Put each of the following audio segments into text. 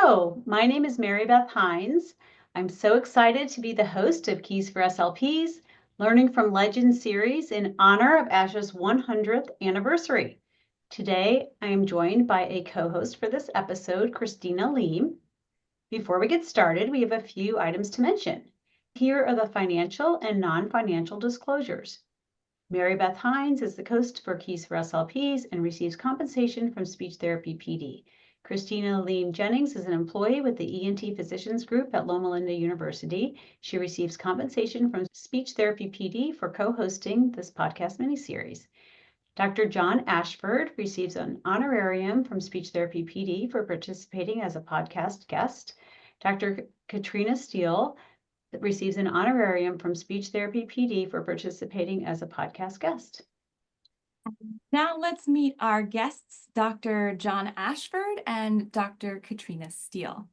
Hello, my name is Mary Beth Hines. I'm so excited to be the host of Keys for SLPs, Learning from Legends series in honor of ASHA's 100th anniversary. Today, I am joined by a co-host for this episode, Christina Liem. Before we get started, we have a few items to mention. Here are the financial and non-financial disclosures. Mary Beth Hines is the host for Keys for SLPs and receives compensation from Speech Therapy PD. Christina Liem Jennings is an employee with the ENT Physicians Group at Loma Linda University. She receives compensation from Speech Therapy PD for co-hosting this podcast miniseries. Dr. John Ashford receives an honorarium from Speech Therapy PD for participating as a podcast guest. Dr. Catriona Steele receives an honorarium from Speech Therapy PD for participating as a podcast guest. Now let's meet our guests, Dr. John Ashford and Dr. Catriona Steele.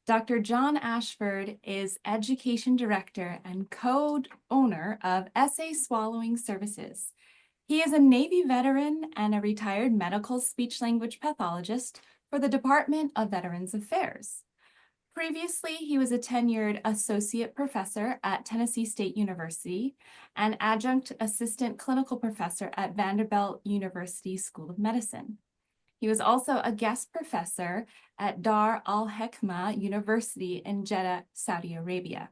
Dr. John Ashford is Education Director and co-owner of SA Swallowing Services. He is a Navy veteran and a retired medical speech-language pathologist for the Department of Veterans Affairs. Previously, he was a tenured associate professor at Tennessee State University and adjunct assistant clinical professor at Vanderbilt University School of Medicine. He was also a guest professor at Dar al-Hekma University in Jeddah, Saudi Arabia.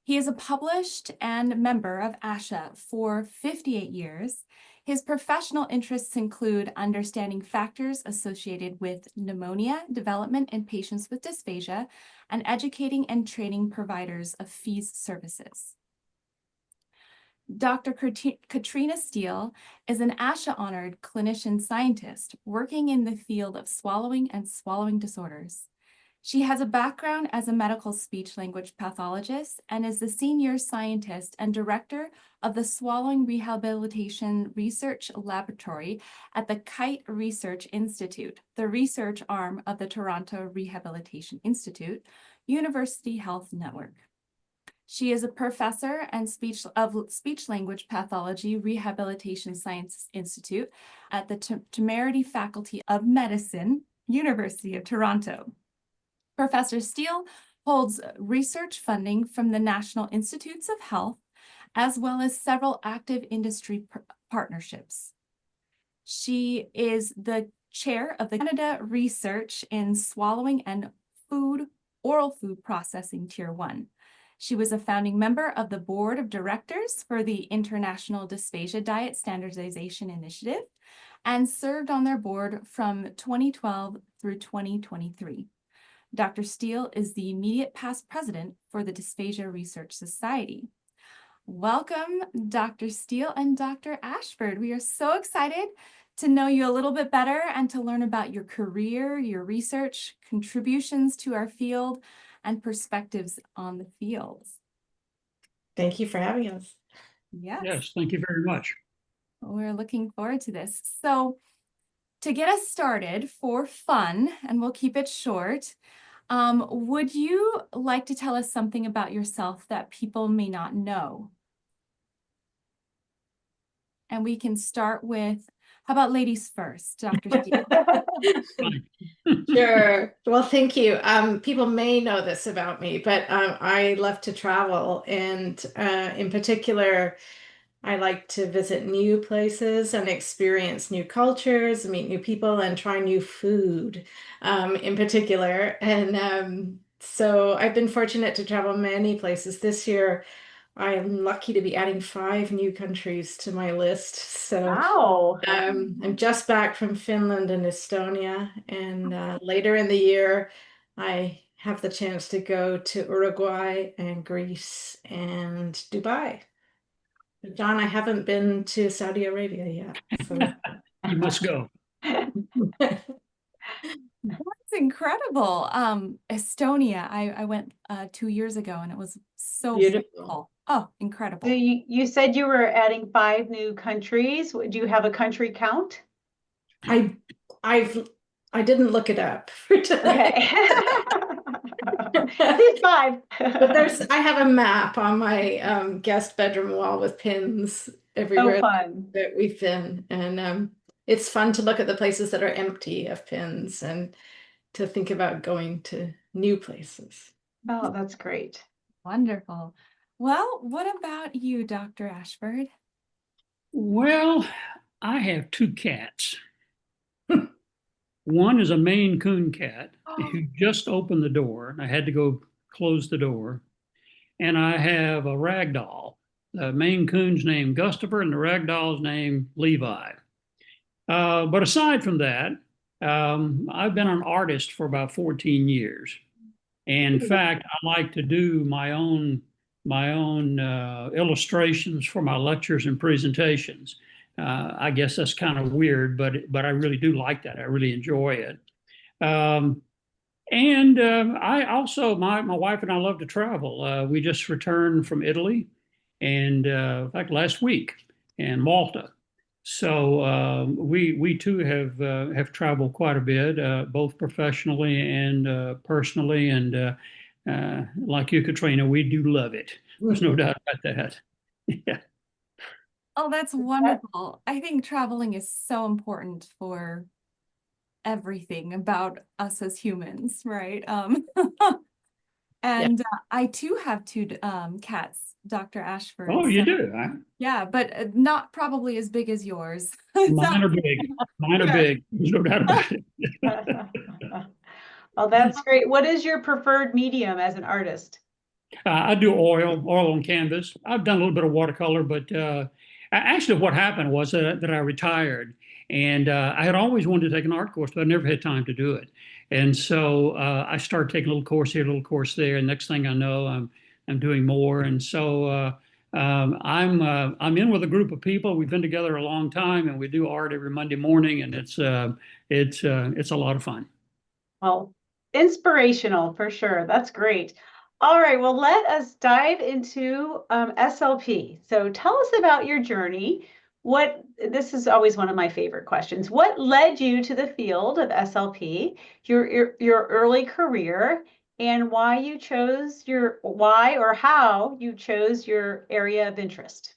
He is a published and member of ASHA for 58 years. His professional interests include understanding factors associated with pneumonia development in patients with dysphagia and educating and training providers of FEES services. Dr. Catriona Steele is an ASHA-honored clinician scientist working in the field of swallowing and swallowing disorders. She has a background as a medical speech-language pathologist and is the senior scientist and director of the Swallowing Rehabilitation Research Laboratory at the Kite Research Institute, the research arm of the Toronto Rehabilitation Institute, University Health Network. She is a professor and Speech-Language Pathology Rehabilitation Sciences Institute at the Temerity Faculty of Medicine, University of Toronto. Professor Steele holds research funding from the National Institutes of Health, as well as several active industry partnerships. She is the chair of the Canada Research in Swallowing and Oral Food Processing Tier 1. She was a founding member of the Board of Directors for the International Dysphagia Diet Standardization Initiative and served on their board from 2012 through 2023. Dr. Steele is the immediate past president for the Dysphagia Research Society. Welcome, Dr. Steele and Dr. Ashford. We are so excited to know you a little bit better and to learn about your career, your research, contributions to our field, and perspectives on the fields. Thank you for having us. Yes, thank you very much. We're looking forward to this. So to get us started for fun, and we'll keep it short, would you like to tell us something about yourself that people may not know? And we can start with, how about ladies first, Dr. Steele? Sure. Well, thank you. People may know this about me, but I love to travel, and in particular, I like to visit new places and experience new cultures, meet new people, and try new food in particular. And so I've been fortunate to travel many places. This year, I'm lucky to be adding 5 new countries to my list. So Wow. I'm just back from Finland and Estonia, and later in the year, I have the chance to go to Uruguay and Greece and Dubai. John, I haven't been to Saudi Arabia yet. So. You must go. That's incredible. Estonia, I went 2 years ago, and it was so beautiful. Oh, incredible. So you said you were adding 5 new countries. Do you have a country count? I didn't look it up for today. Okay. At least 5. But I have a map on my guest bedroom wall with pins everywhere that we've been, and it's fun to look at the places that are empty of pins and to think about going to new places. Oh, that's great. Wonderful. Well, what about you, Dr. Ashford? Well, I have two cats. One is a Maine Coon cat who just opened the door. I had to go close the door. And I have a rag doll. The Maine Coon's named Gustaver and the rag doll's named Levi. But aside from that, I've been an artist for about 14 years. And in fact, I like to do my own illustrations for my lectures and presentations. I guess that's kind of weird, but I really do like that. I really enjoy it. And I also, my wife and I love to travel. We just returned from Italy, and in fact, last week, and Malta. So we too have traveled quite a bit, both professionally and personally. And like you, Catriona, we do love it. There's no doubt about that. Yeah. Oh, that's wonderful. I think traveling is so important for everything about us as humans, right? And I too have two cats, Dr. Ashford. Oh, you do, huh? Yeah, but not probably as big as yours. Mine are big. Mine are big. There's no doubt about it. Well, that's great. What is your preferred medium as an artist? I do oil on canvas. I've done a little bit of watercolor, but actually what happened was that I retired, and I had always wanted to take an art course, but I never had time to do it. And so I started taking a little course here, a little course there, and next thing I know, I'm doing more. And so I'm in with a group of people. We've been together a long time, and we do art every Monday morning, and it's a lot of fun. Well, inspirational for sure. That's great. All right, well, let us dive into SLP. So tell us about your journey. This is always one of my favorite questions. What led you to the field of SLP, your early career, and why or how you chose your area of interest?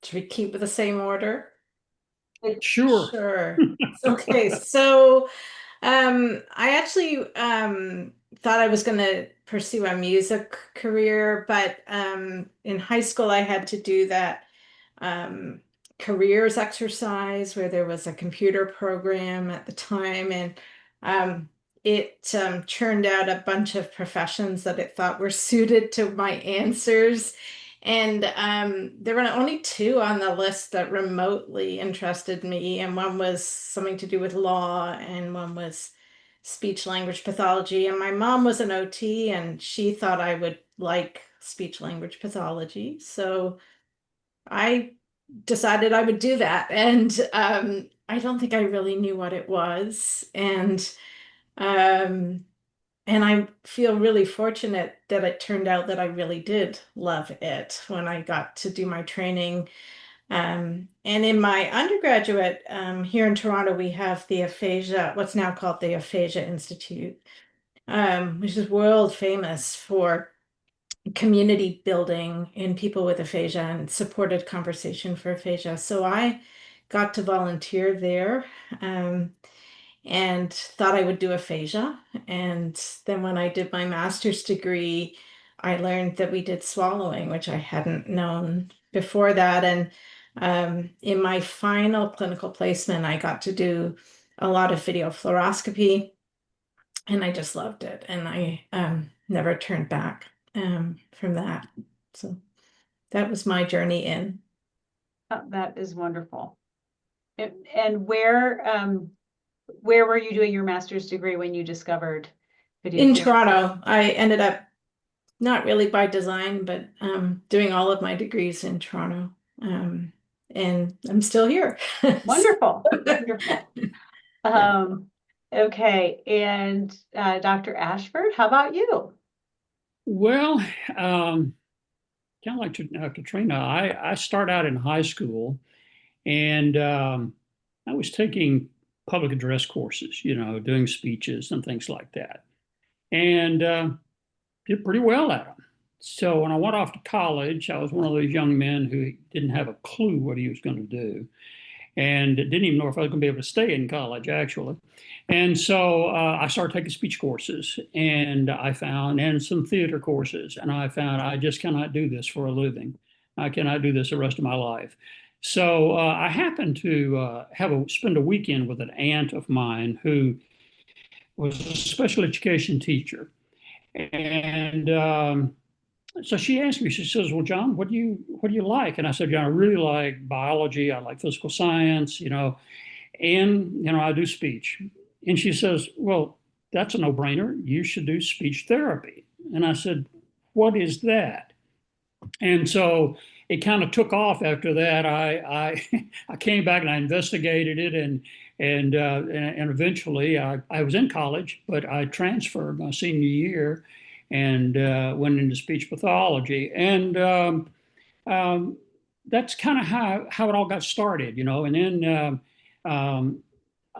Should we keep with the same order? Sure. Sure. Okay, so I actually thought I was going to pursue a music career, but in high school I had to do that careers exercise where there was a computer program at the time, and it churned out a bunch of professions that it thought were suited to my answers. And there were only two on the list that remotely interested me, and one was something to do with law, and one was speech-language pathology. And my mom was an OT, and she thought I would like speech-language pathology. So I decided I would do that. And I don't think I really knew what it was. And I feel really fortunate that it turned out that I really did love it when I got to do my training. And in my undergraduate, here in Toronto, we have the Aphasia, what's now called the Aphasia Institute, which is world famous for community building in people with aphasia and supported conversation for aphasia. So I got to volunteer there. And thought I would do aphasia. And then when I did my master's degree, I learned that we did swallowing, which I hadn't known before that. And in my final clinical placement, I got to do a lot of video fluoroscopy, and I just loved it. And I never turned back from that. So that was my journey in. Oh, that is wonderful. And where were you doing your master's degree when you discovered video? In Toronto. I ended up, not really by design, but doing all of my degrees in Toronto. And I'm still here. Wonderful. Wonderful. Okay. And Dr. Ashford, how about you? Well, kind of like Catriona, I started out in high school, and I was taking public address courses, doing speeches and things like that, and did pretty well at them. So when I went off to college, I was one of those young men who didn't have a clue what he was going to do, and didn't even know if I was going to be able to stay in college, actually. And so I started taking speech courses, and and some theater courses, and I found I just cannot do this for a living. I cannot do this the rest of my life. So I happened to spend a weekend with an aunt of mine who was a special education teacher. And so she asked me, she says, "Well, John, what do you like?" And I said, "John, I really like biology. I like physical science, and I do speech." And she says, "Well, that's a no-brainer. You should do speech therapy." And I said, "What is that?" And so it kind of took off after that. I came back and I investigated it, and eventually I was in college, but I transferred my senior year and went into speech pathology. And that's kind of how it all got started. And then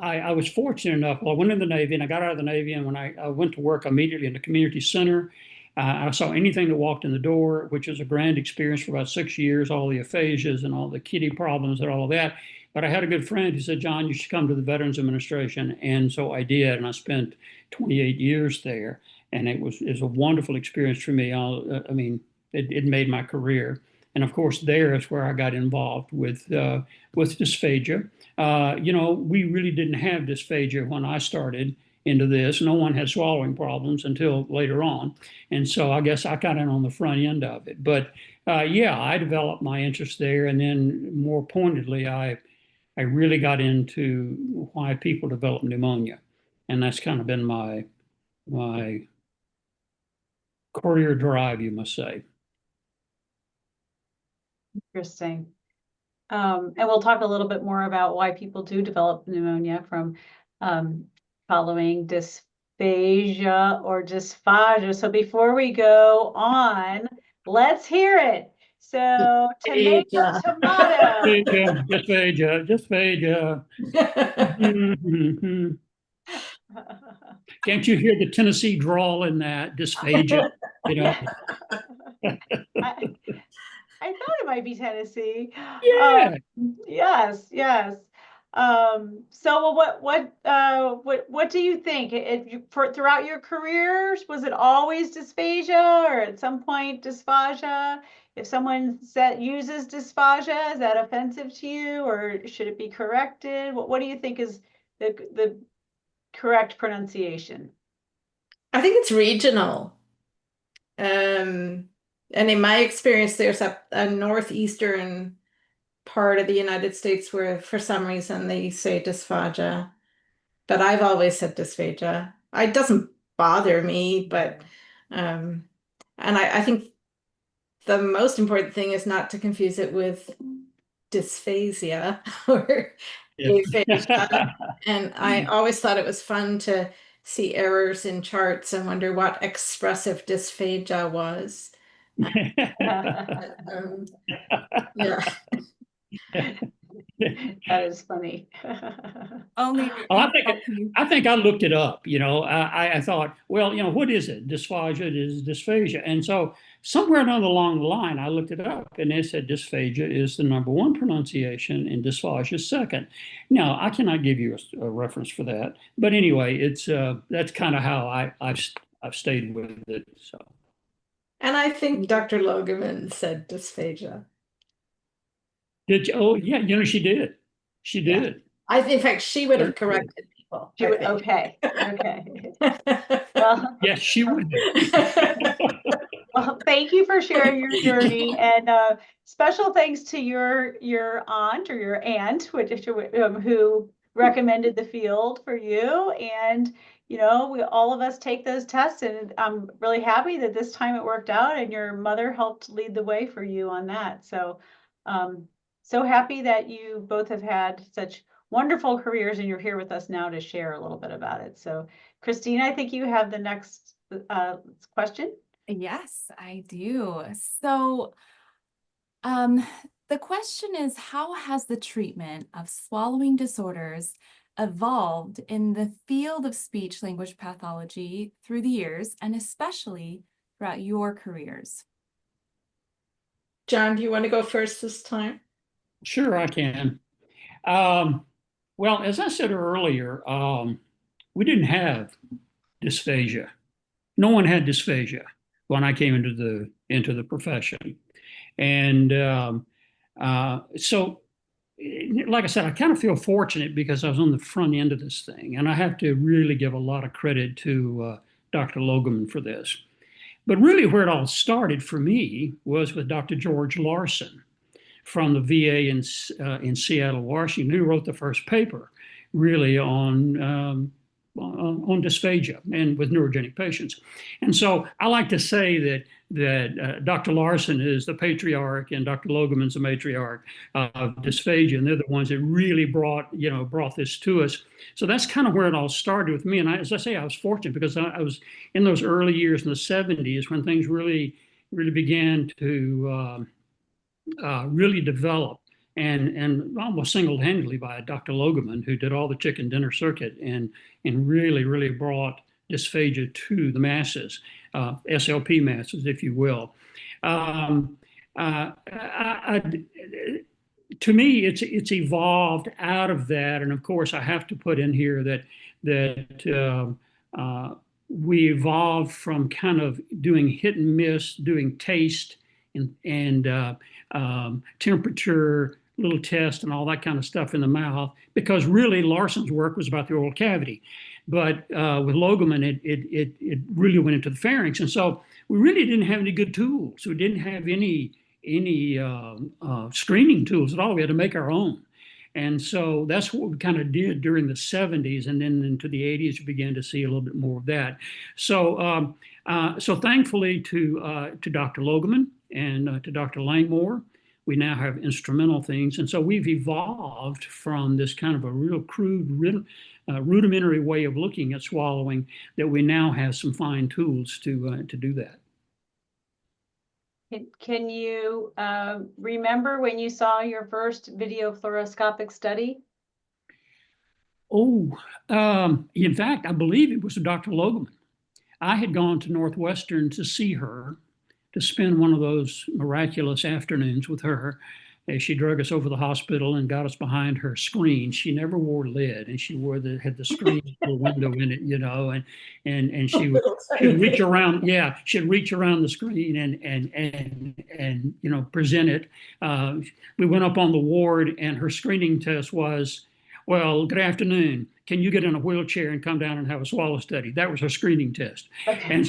I was fortunate enough. Well, I went in the Navy and I got out of the Navy, and when I went to work immediately in the community center, I saw anything that walked in the door, which was a grand experience for about 6 years, all the aphasias and all the kitty problems and all of that. But I had a good friend who said, "John, you should come to the Veterans Administration." And so I did, and I spent 28 years there. And it was a wonderful experience for me. I mean, it made my career. And of course, there is where I got involved with dysphagia. We really didn't have dysphagia when I started into this. No one had swallowing problems until later on. And so I guess I got in on the front end of it. But yeah, I developed my interest there. And then more pointedly, I really got into why people develop pneumonia. And that's kind of been my career drive, you must say. Interesting. And we'll talk a little bit more about why people do develop pneumonia from following dysphagia or dysphagia. So before we go on, let's hear it. So tomato, tomato. Dysphagia. Can't you hear the Tennessee drawl in that? Dysphagia, I thought it might be Tennessee. Yeah. Yes, yes. So what do you think? Throughout your careers, was it always dysphagia, or at some point dysphagia? If someone uses dysphagia, is that offensive to you, or should it be corrected? What do you think is the correct pronunciation? I think it's regional. And in my experience, there's a northeastern part of the United States where for some reason they say dysphagia, but I've always said dysphagia. It doesn't bother me, but and I think the most important thing is not to confuse it with dysphasia or aphasia. And I always thought it was fun to see errors in charts and wonder what expressive dysphagia was. Yeah. That is funny. Only Well, I think I looked it up. I thought, well, what is it? Dysphagia is dysphagia. And so somewhere along the line, I looked it up, and they said dysphagia is the #1 pronunciation and dysphagia is second. Now, I cannot give you a reference for that, but anyway, that's kind of how I've stayed with it. So. And I think Dr. Logeman said dysphagia. Did you? Oh, yeah. She did. She did. In fact, she would have corrected people. She would, okay. Well, yes, she would. Well, thank you for sharing your journey, and special thanks to your aunt or your aunt, who recommended the field for you. And all of us take those tests, and I'm really happy that this time it worked out, and your mother helped lead the way for you on that. So, so happy that you both have had such wonderful careers, and you're here with us now to share a little bit about it. So, Christina, I think you have the next question. Yes, I do. So the question is, how has the treatment of swallowing disorders evolved in the field of speech-language pathology through the years, and especially throughout your careers? John, do you want to go first this time? Sure, I can. Well, as I said earlier, we didn't have dysphagia. No one had dysphagia when I came into the profession. And so, like I said, I kind of feel fortunate because I was on the front end of this thing. And I have to really give a lot of credit to Dr. Logeman for this. But really, where it all started for me was with Dr. George Larson from the VA in Seattle, Washington, who wrote the first paper really on dysphagia and with neurogenic patients. And so I like to say that Dr. Larson is the patriarch and Dr. Logeman's the matriarch of dysphagia, and they're the ones that really brought this to us. So that's kind of where it all started with me. And as I say, I was fortunate because I was in those early years in the 70s when things really began to really develop, and almost single-handedly by Dr. Logeman, who did all the chicken dinner circuit and really brought dysphagia to the masses, SLP masses, if you will. To me, it's evolved out of that, and of course, I have to put in here that we evolved from kind of doing hit and miss, doing taste and temperature, little test and all that kind of stuff in the mouth, because really Larson's work was about the oral cavity. But with Logeman, it really went into the pharynx. And so we really didn't have any good tools. We didn't have any screening tools at all. We had to make our own. And so that's what we kind of did during the 70s, and then into the 80s, we began to see a little bit more of that. So, so thankfully to Dr. Logeman and to Dr. Langmore, we now have instrumental things. And so we've evolved from this kind of a real crude, rudimentary way of looking at swallowing that we now have some fine tools to do that. Can you remember when you saw your first video fluoroscopic study? Oh, in fact, I believe it was Dr. Logeman. I had gone to Northwestern to see her, to spend one of those miraculous afternoons with her as she drug us over the hospital and got us behind her screen. She never wore lid, and she had the screen with a window in it, and she'd reach around, she'd reach around the screen and present it. We went up on the ward, and her screening test was, well, good afternoon. Can you get in a wheelchair and come down and have a swallow study? That was her screening test. Okay. And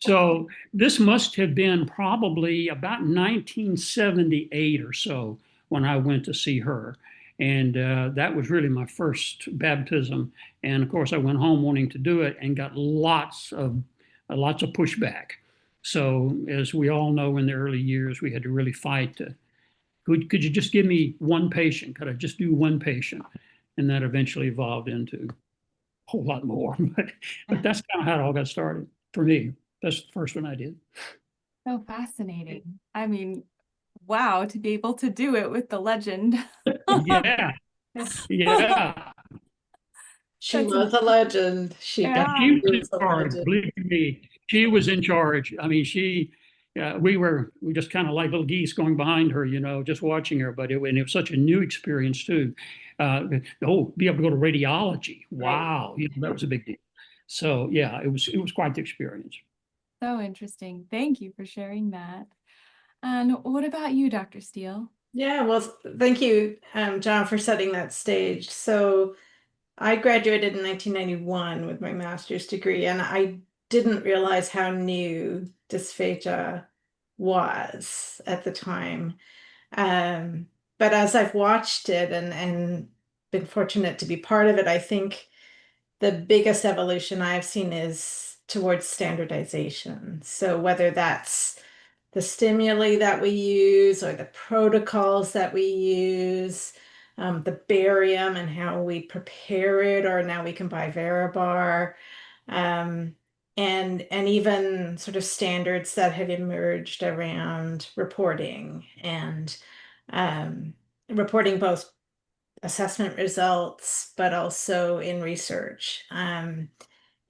so this must have been probably about 1978 or so when I went to see her. And that was really my first baptism. And of course, I went home wanting to do it and got lots of pushback. So as we all know, in the early years, we had to really fight to, could you just give me one patient? Could I just do one patient? And that eventually evolved into a whole lot more. But that's kind of how it all got started for me. That's the first one I did. So fascinating. I mean, wow, to be able to do it with the legend. Yeah. She was a legend. She was in charge. Believe me, she was in charge. I mean, we just kind of like little geese going behind her, just watching her. But it was such a new experience too. Be able to go to radiology. Wow, that was a big deal. So yeah, it was quite the experience. So interesting. Thank you for sharing that. And what about you, Dr. Steele? Yeah, well, thank you, John, for setting that stage. So I graduated in 1991 with my master's degree, and I didn't realize how new dysphagia was at the time. But as I've watched it and been fortunate to be part of it, I think the biggest evolution I've seen is towards standardization. So whether that's the stimuli that we use or the protocols that we use, the barium and how we prepare it, or now we can buy Veribar, and even sort of standards that have emerged around reporting and reporting both assessment results, but also in research.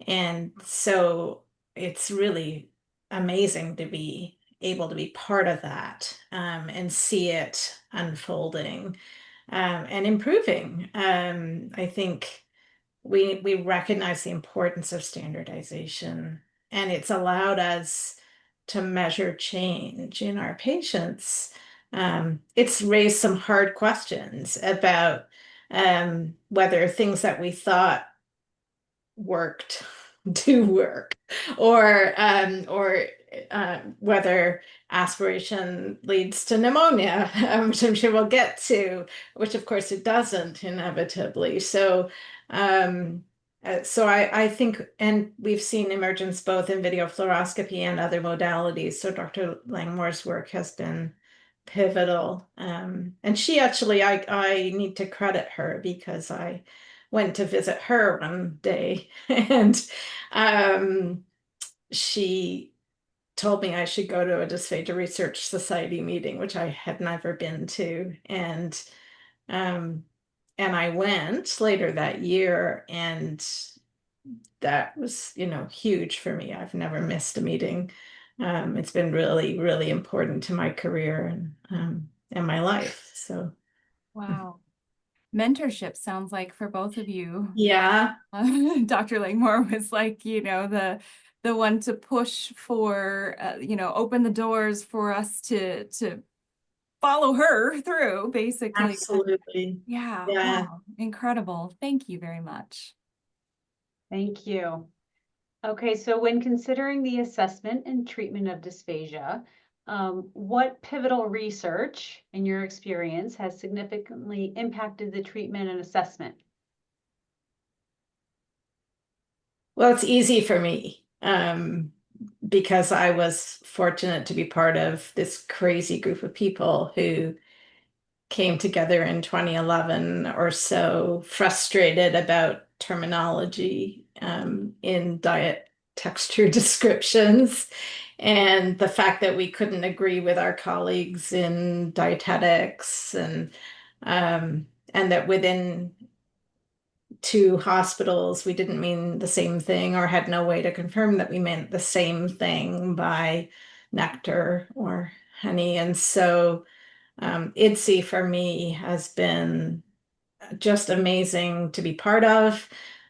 And so it's really amazing to be able to be part of that and see it unfolding and improving. I think we recognize the importance of standardization, and it's allowed us to measure change in our patients. It's raised some hard questions about whether things that we thought worked do work, or whether aspiration leads to pneumonia, which I'm sure we'll get to, which of course it doesn't inevitably. So I think, and we've seen emergence both in video fluoroscopy and other modalities. So Dr. Langmore's work has been pivotal. And she actually, I need to credit her, because I went to visit her one day and she told me I should go to a Dysphagia Research Society meeting, which I had never been to. And I went later that year, and that was, huge for me. I've never missed a meeting. It's been really, really important to my career and my life. So, Wow. Mentorship sounds like for both of you. yeah. Dr. Langmore was like, the one to push for, open the doors for us to follow her through, basically. Absolutely. Yeah. Yeah. Wow. Incredible. Thank you very much. Thank you. Okay, so when considering the assessment and treatment of dysphagia, what pivotal research, in your experience, has significantly impacted the treatment and assessment? Well, it's easy for me because I was fortunate to be part of this crazy group of people who came together in 2011 or so, frustrated about terminology in diet texture descriptions, and the fact that we couldn't agree with our colleagues in dietetics, and that within two hospitals we didn't mean the same thing, or had no way to confirm that we meant the same thing by nectar or honey. And so IDSI for me has been just amazing to be part of.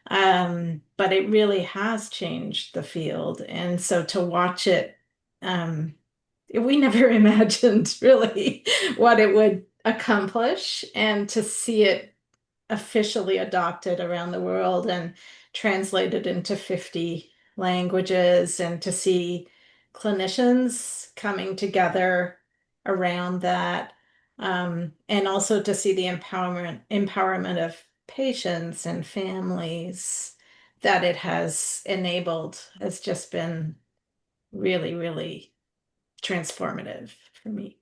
But it really has changed the field. And so to watch it, we never imagined really what it would accomplish, and to see it officially adopted around the world and translated into 50 languages, and to see clinicians coming together around that, and also to see the empowerment of patients and families that it has enabled has just been really, really transformative for me.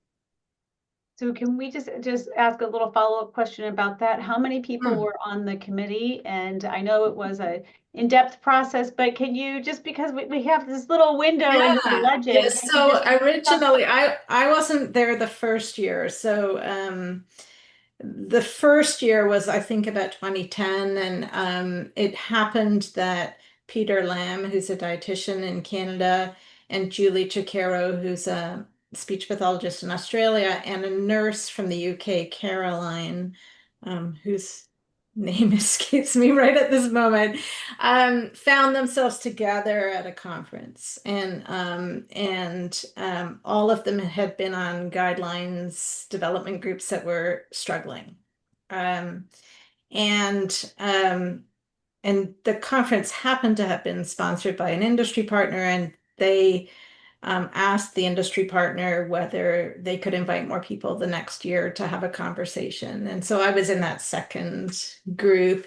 So can we just ask a little follow-up question about that? How many people Hmm. were on the committee? And I know it was a in-depth process, but can you, just because we have this little window into the legend. Yeah. can you So just- originally, I wasn't there the first year. So the first year was, I think, about 2010, and it happened that Peter Lamb, who's a dietitian in Canada, and Julie Chicaro, who's a speech pathologist in Australia, and a nurse from the UK, Caroline, whose name escapes me right at this moment, found themselves together at a conference, and all of them had been on guidelines development groups that were struggling, um, and um, and the conference happened to have been sponsored by an industry partner, and they asked the industry partner whether they could invite more people the next year to have a conversation. And so I was in that second group.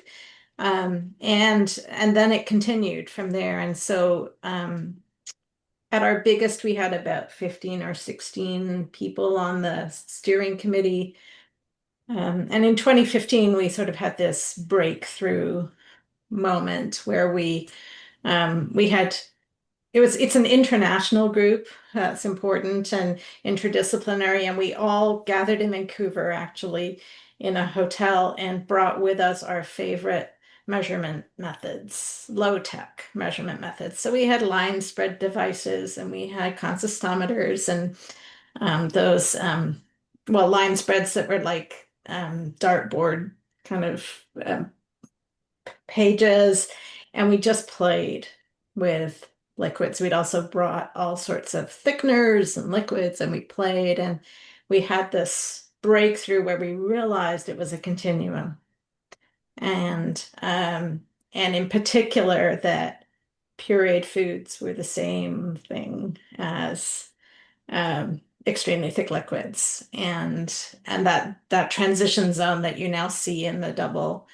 And then it continued from there. And so at our biggest, we had about 15 or 16 people on the steering committee. And in 2015, we sort of had this breakthrough moment where we had, it's an international group that's important and interdisciplinary, and we all gathered in Vancouver, actually, in a hotel, and brought with us our favorite measurement methods, low-tech measurement methods. So we had line spread devices, and we had consistometers, and those line spreads that were like dartboard kind of pages, and we just played with liquids. We'd also brought all sorts of thickeners and liquids, and we played, and we had this breakthrough where we realized it was a continuum. And in particular that pureed foods were the same thing as extremely thick liquids, and that transition zone that you now see in the double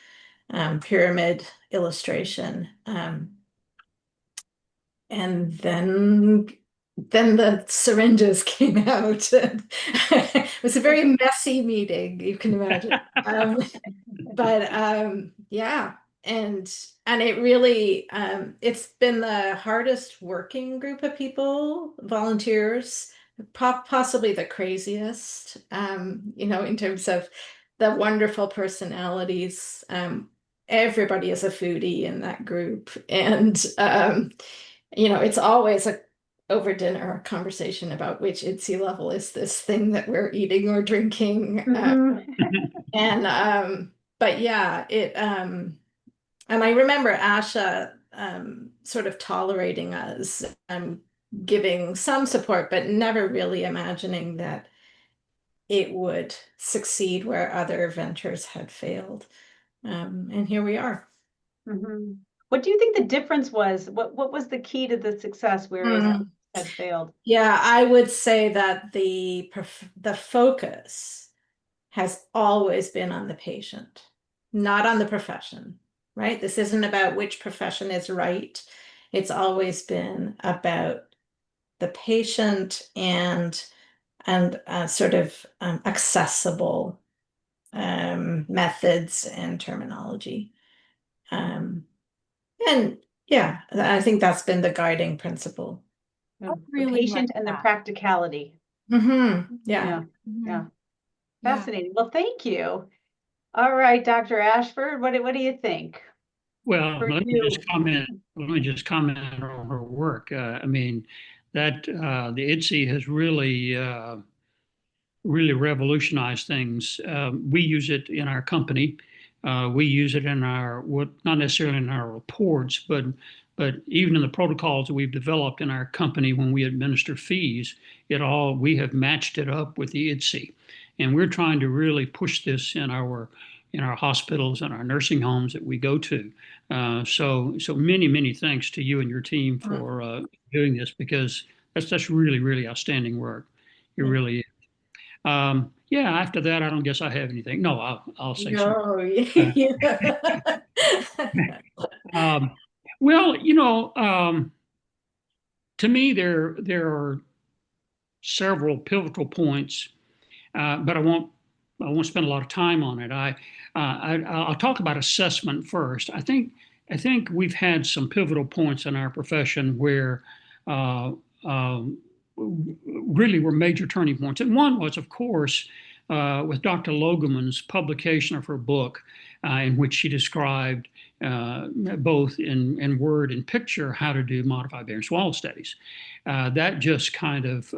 pyramid illustration. And then the syringes came out. It was a very messy meeting, you can imagine. Yeah, and it really it's been the hardest working group of people, volunteers, possibly the craziest, in terms of the wonderful personalities. Everybody is a foodie in that group, and it's always over dinner conversation about which IDSI level is this thing that we're eating or drinking. But yeah, and I remember ASHA sort of tolerating us, giving some support, but never really imagining that it would succeed where other ventures had failed. And here we are. What do you think the difference was? What was the key to the success where it had failed? Yeah, I would say that the focus has always been on the patient, not on the profession, right? This isn't about which profession is right. It's always been about the patient and sort of accessible methods and terminology. And yeah, I think that's been the guiding principle. The patient and the practicality. Yeah. Fascinating. Well, thank you. All right, Dr. Ashford, what do you think? Well, let me just comment on her work. I mean, that the IDSI has really revolutionized things. We use it in our company. We use it in not necessarily in our reports, but even in the protocols that we've developed in our company when we administer fees, we have matched it up with the IDSI. And we're trying to really push this in our hospitals and our nursing homes that we go to. So many thanks to you and your team for doing this, because that's really, really outstanding work. It really is. After that, I don't guess I have anything. No, I'll say something. Well, to me, there are several pivotal points, but I won't spend a lot of time on it. I'll talk about assessment first. I think we've had some pivotal points in our profession where really were major turning points. And one was, of course, with Dr. Logeman's publication of her book, in which she described both in word and picture how to do modified barium swallow studies. That just kind of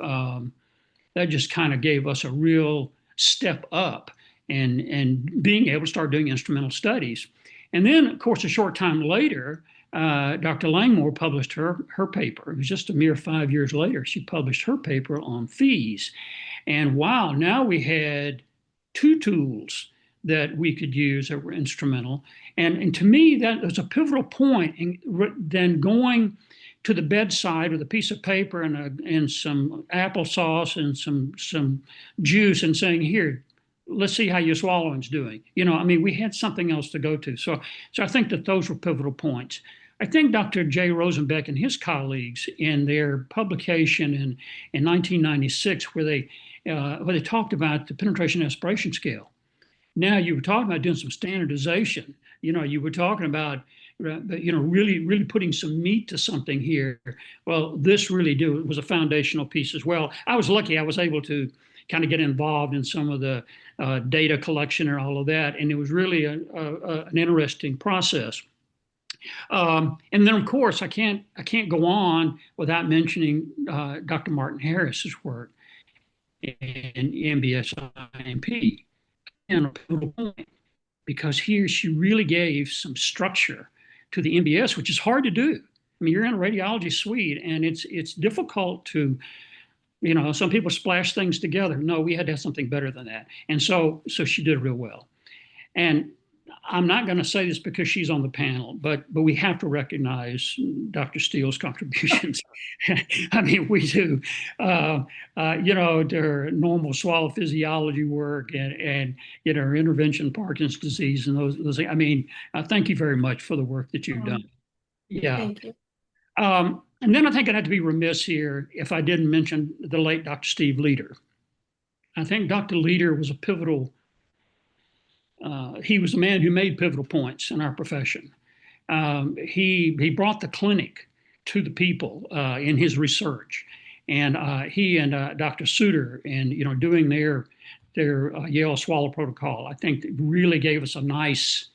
gave us a real step up and being able to start doing instrumental studies. And then, of course, a short time later, Dr. Langmore published her paper. It was just a mere 5 years later, she published her paper on fees. And wow, now we had two tools that we could use that were instrumental. And to me, that was a pivotal point. And then going to the bedside with a piece of paper and some applesauce and some juice and saying, here, let's see how your swallowing's doing. We had something else to go to. So I think that those were pivotal points. I think Dr. Jay Rosenbeck and his colleagues in their publication in 1996, where they talked about the penetration aspiration scale. Now you were talking about doing some standardization. You were talking about really putting some meat to something here. Well, this really was a foundational piece as well. I was lucky; I was able to kind of get involved in some of the data collection and all of that, and it was really an interesting process. And then, of course, I can't go on without mentioning Dr. Martin Harris's work in MBS-IMP. And a pivotal point. because here she really gave some structure to the MBS, which is hard to do. I mean, you're in a radiology suite, and it's difficult to, some people splash things together. No, we had to have something better than that. And so she did real well. And I'm not going to say this because she's on the panel, but we have to recognize Dr. Steele's contributions. I mean, we do. Their normal swallow physiology work and her intervention Parkinson's disease and those things. I mean, thank you very much for the work that you've done. Yeah. Thank you. And then I think I'd have to be remiss here if I didn't mention the late Dr. Steve Leader. I think Dr. Leader was a pivotal. He was a man who made pivotal points in our profession. He brought the clinic to the people in his research, and he and Dr. Suter and doing their Yale Swallow protocol, I think really gave us a nice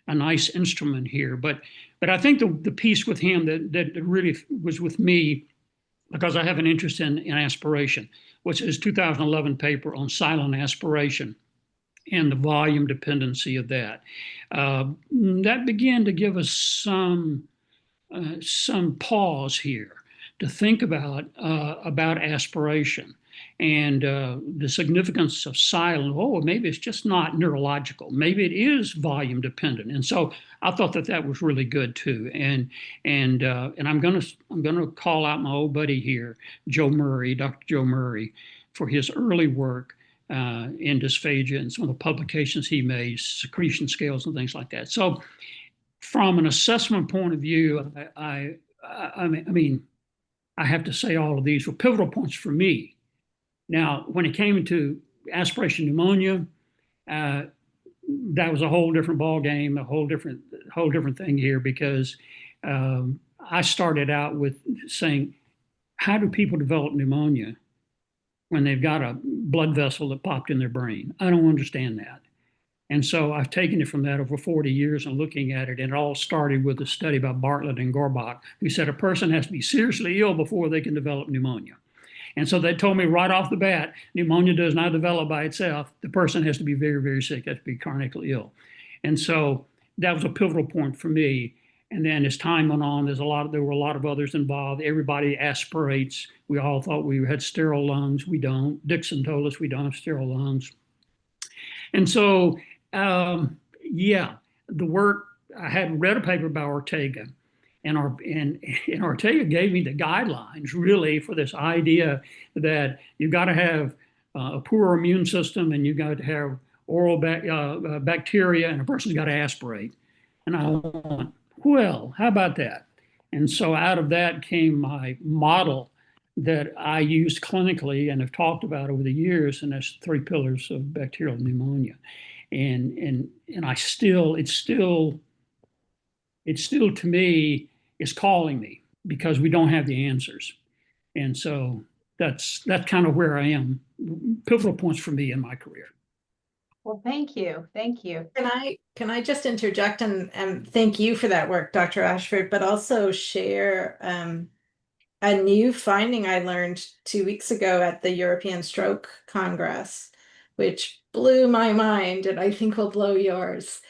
instrument here. But I think the piece with him that really was with me, because I have an interest in aspiration, was his 2011 paper on silent aspiration and the volume dependency of that. That began to give us some pause here to think about aspiration and the significance of silent. Oh, maybe it's just not neurological. Maybe it is volume dependent. And so I thought that was really good too. And I'm gonna call out my old buddy here, Joe Murray, Dr. Joe Murray, for his early work in dysphagia and some of the publications he made, secretion scales and things like that. So from an assessment point of view, I mean, I have to say all of these were pivotal points for me. Now, when it came to aspiration pneumonia, that was a whole different ball game, a whole different thing here, because I started out with saying, how do people develop pneumonia when they've got a blood vessel that popped in their brain? I don't understand that. And so I've taken it from that over 40 years and looking at it. And it all started with a study by Bartlett and Gorbach, who said a person has to be seriously ill before they can develop pneumonia. And so they told me right off the bat, pneumonia does not develop by itself. The person has to be very, very sick, has to be chronically ill. And so that was a pivotal point for me. And then as time went on, there were a lot of others involved. Everybody aspirates. We all thought we had sterile lungs. We don't. Dixon told us we don't have sterile lungs. And so, the work, I had read a paper by Ortega, and Ortega gave me the guidelines really for this idea that you've got to have a poor immune system and you've got to have oral bacteria, and a person's got to aspirate. And I went, well, how about that? And so out of that came my model that I used clinically and have talked about over the years, and that's 3 pillars of bacterial pneumonia. And it's still to me is calling me because we don't have the answers. And so that's kind of where I am. Pivotal points for me in my career. Well, thank you. Thank you. Can I just interject and thank you for that work, Dr. Ashford, but also share a new finding I learned 2 weeks ago at the European Stroke Congress, which blew my mind and I think will blow yours.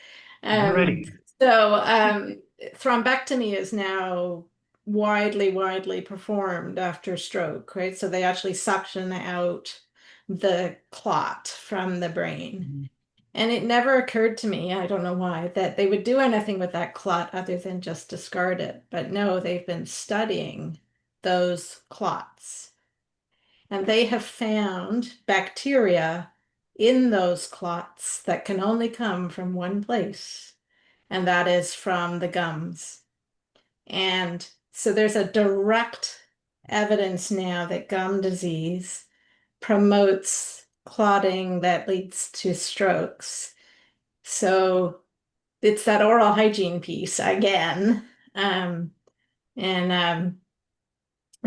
So thrombectomy is now widely performed after stroke, right? So they actually suction out the clot from the brain. Mm-hmm. And it never occurred to me, I don't know why, that they would do anything with that clot other than just discard it. But no, they've been studying those clots. And they have found bacteria in those clots that can only come from one place, and that is from the gums. And so there's a direct evidence now that gum disease promotes clotting that leads to strokes. So it's that oral hygiene piece again. I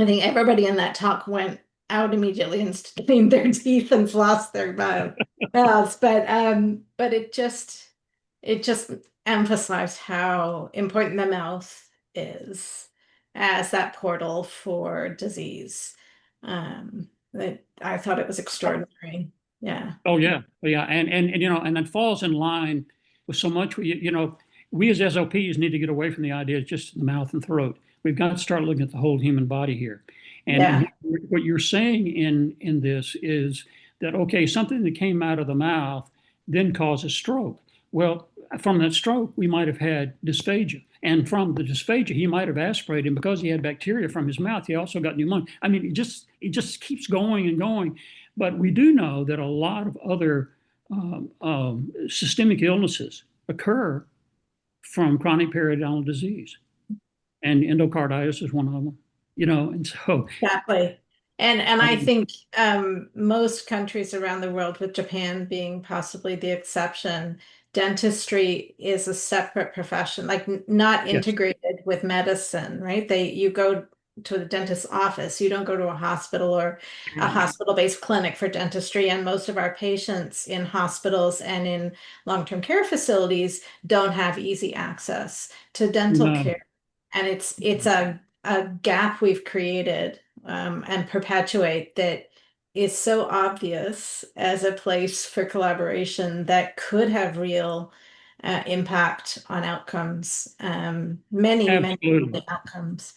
think everybody in that talk went out immediately and cleaned their teeth and flossed their mouths. But it just emphasized how important the mouth is as that portal for disease. That I thought it was extraordinary. Yeah. Oh yeah. And that falls in line with so much, we as SLPs need to get away from the idea it's just the mouth and throat. We've got to start looking at the whole human body here. And what you're saying in this is that, okay, something that came out of the mouth then causes stroke. Well, from that stroke, we might have had dysphagia. And from the dysphagia, he might have aspirated. And because he had bacteria from his mouth, he also got pneumonia. I mean, it just keeps going and going. But we do know that a lot of other systemic illnesses occur from chronic periodontal disease. And endocarditis is one of them, and so. Exactly. And I think most countries around the world, with Japan being possibly the exception, dentistry is a separate profession, like not integrated with medicine, right? You go to the dentist's office, you don't go to a hospital or a hospital-based clinic for dentistry. And most of our patients in hospitals and in long-term care facilities don't have easy access to dental care. And it's a gap we've created and perpetuate that is so obvious as a place for collaboration that could have real impact on outcomes, many outcomes.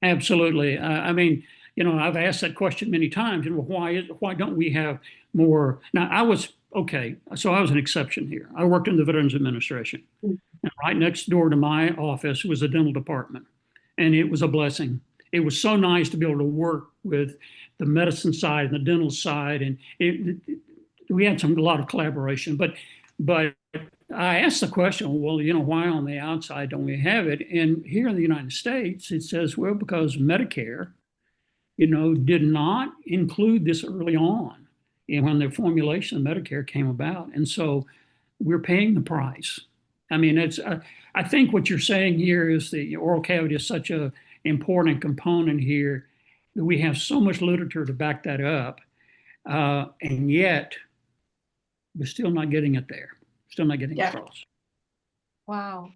Absolutely. I mean, I've asked that question many times. Why don't we have more? Now, I was an exception here. I worked in the Veterans Administration, and right next door to my office was the dental department, and it was a blessing. It was so nice to be able to work with the medicine side and the dental side, and we had a lot of collaboration. But I asked the question, well, why on the outside don't we have it? And here in the United States, it says, well, because Medicare, did not include this early on, when the formulation of Medicare came about, and so we're paying the price. I mean, I think what you're saying here is the oral cavity is such a important component here that we have so much literature to back that up, and yet we're still not getting it there. Still not getting across. Wow.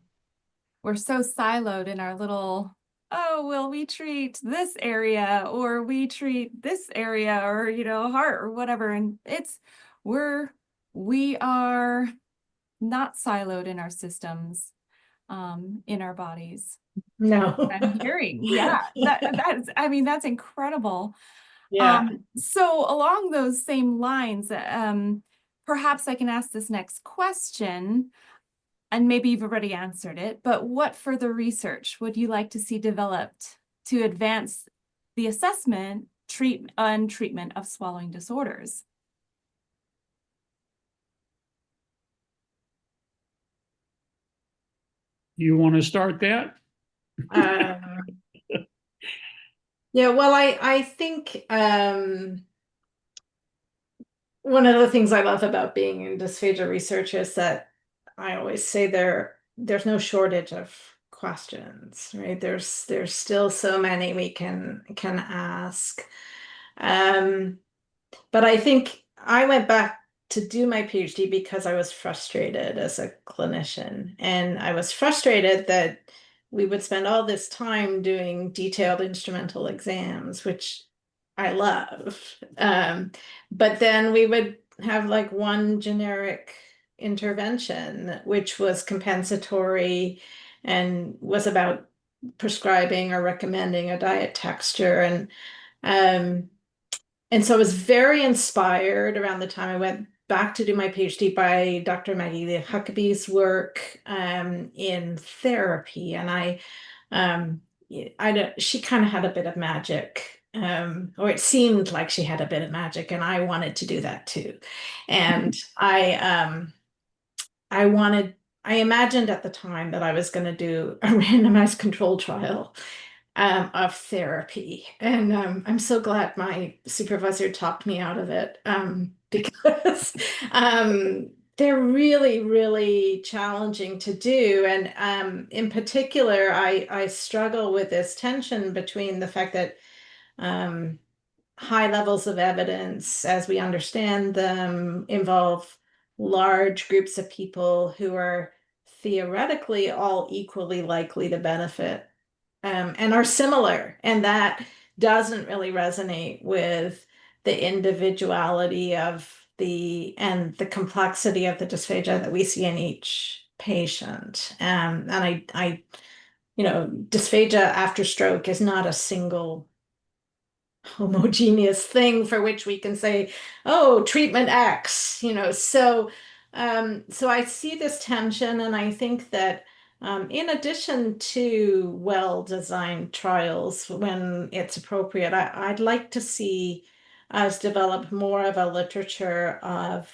We're so siloed in our little, we treat this area or we treat this area or, heart or whatever. And we are not siloed in our systems, in our bodies. No. I'm hearing. Yeah. That's incredible. Yeah. So along those same lines, perhaps I can ask this next question, and maybe you've already answered it, but what further research would you like to see developed to advance the assessment, and treatment of swallowing disorders? You want to start that? Yeah, well, I think one of the things I love about being in dysphagia research is that I always say there's no shortage of questions, right? There's still so many we can ask. But I think I went back to do my PhD because I was frustrated as a clinician. And I was frustrated that we would spend all this time doing detailed instrumental exams, which I love. But then we would have like one generic intervention, which was compensatory and was about prescribing or recommending a diet texture. And so I was very inspired around the time I went back to do my PhD by Dr. Maggie Huckabee's work in therapy. And she kind of had a bit of magic, or it seemed like she had a bit of magic, and I wanted to do that too. And I imagined at the time that I was going to do a randomized control trial of therapy. And I'm so glad my supervisor talked me out of it, because they're really, really challenging to do. And in particular, I struggle with this tension between the fact that high levels of evidence, as we understand them, involve large groups of people who are theoretically all equally likely to benefit, and are similar. And that doesn't really resonate with the individuality of the complexity of the dysphagia that we see in each patient. And dysphagia after stroke is not a single homogeneous thing for which we can say, oh, treatment X, so I see this tension, and I think that in addition to well-designed trials when it's appropriate, I'd like to see us develop more of a literature of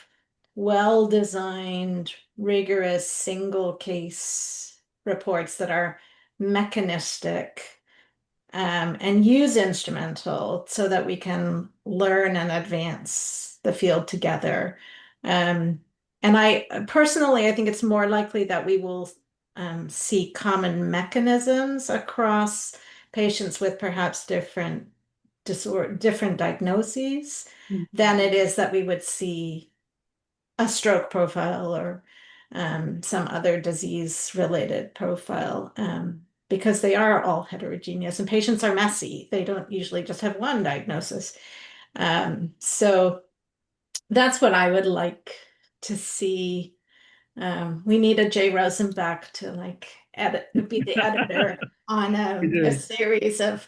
well-designed, rigorous single case reports that are mechanistic and use instrumental so that we can learn and advance the field together. And I personally, I think it's more likely that we will see common mechanisms across patients with perhaps different diagnoses than it is that we would see a stroke profile or some other disease-related profile. Because they are all heterogeneous and patients are messy. They don't usually just have one diagnosis. So that's what I would like to see. We need a Jay Rosenbach to be the editor on a series of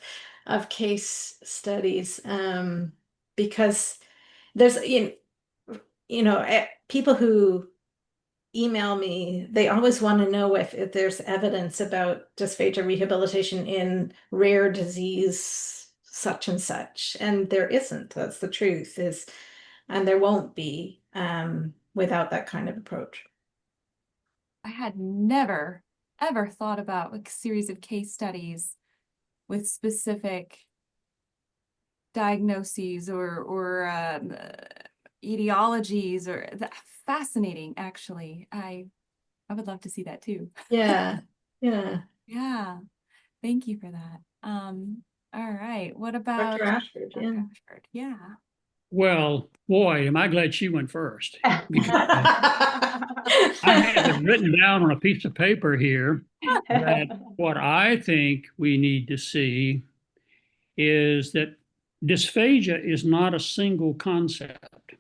case studies, because there's people who email me, they always want to know if there's evidence about dysphagia rehabilitation in rare disease such and such, and there isn't. That's the truth, and there won't be without that kind of approach. I had never ever thought about a series of case studies with specific diagnoses or etiologies, or fascinating. Actually, I would love to see that too. Yeah. Thank you for that. All right, what about Dr. Ashford? Dr. Ashford? Yeah. Well, boy, am I glad she went first. I have it written down on a piece of paper here that what I think we need to see is that dysphagia is not a single concept.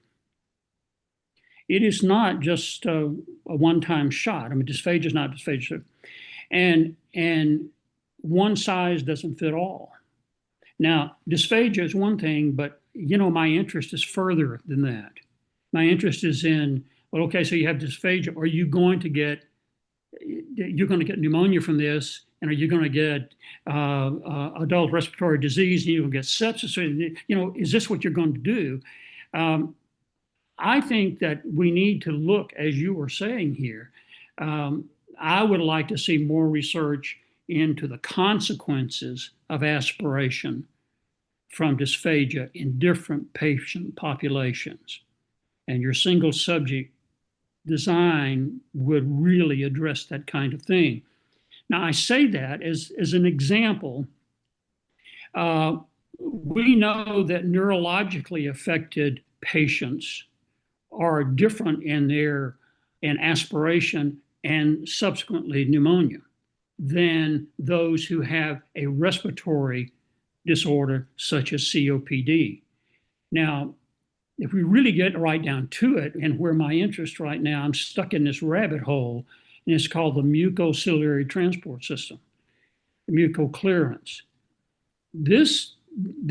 It is not just a one-time shot. I mean, dysphagia is not dysphagia. And one size doesn't fit all. Now, dysphagia is one thing, but my interest is further than that. My interest is in, well, okay, so you have dysphagia. Are you going to get, pneumonia from this? And are you going to get adult respiratory disease? And you're going to get sepsis? Is this what you're going to do? I think that we need to look, as you were saying here, I would like to see more research into the consequences of aspiration from dysphagia in different patient populations. And your single subject design would really address that kind of thing. Now, I say that as an example. We know that neurologically affected patients are different in aspiration and subsequently pneumonia than those who have a respiratory disorder such as COPD. Now, if we really get right down to it, and where my interest right now, I'm stuck in this rabbit hole, and it's called the mucociliary transport system, the mucoclearance. This